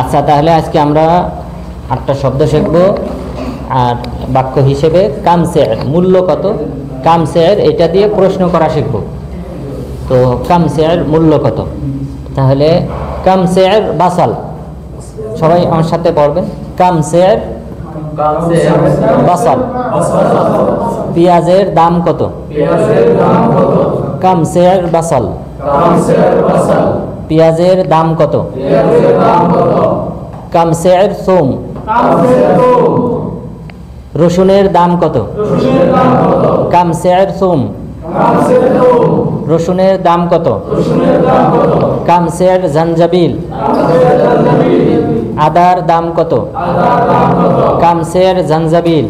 আচ্ছা, তাহলে আজকে আমরা 8টা শব্দ শিখব। আর বাক্য হিসেবে কাম সের, মূল্য কত, কাম সের এটা দিয়ে প্রশ্ন করা শিখব। তো কাম সের মূল্য কত, তাহলে কাম সের বাসাল, সবাই আমার সাথে পড়বেন। কাম সের বাসাল, পেঁয়াজের দাম কত, কাম সের বাসাল, পেঁয়াজের দাম কত, কাম সের সোম, রসুনের দাম কত, কাম সের সোম, রসুনের দাম কত, কাম সের জঞ্জাবিল, আদার দাম কত, কাম সের জঞ্জাবিল,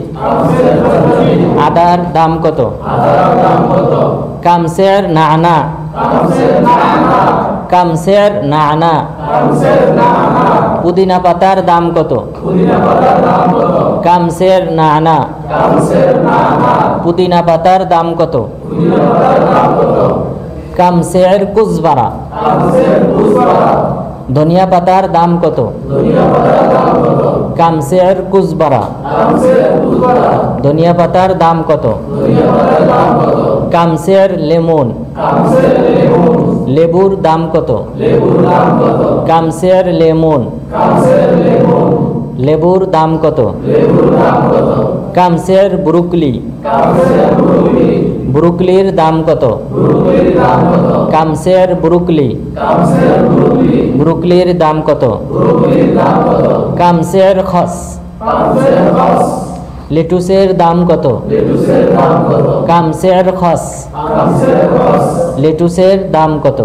আদার দাম কত, কাম সের নানা, কাম সের নানা, পুদিনা পাতার দাম কত, কাম সের নানা, পুদিনা পাতার দাম কত, কাম সের কুজবারা, ধনিয়া পাতার দাম কত, কাম সের কুজবারা, ধনিয়া পাতার দাম কত, কাম সের লেমন, লেবুর দাম কত, কাম সের লেমন, লেবুর দাম কত, কাম সের ব্রুকলি, ব্রুকলির দাম কত, কাম সের ব্রুকলি, ব্রুকলির দাম কত, কাম সের খস, লেটুসের দাম কত, কাম সের খস, লেটুসের দাম কত।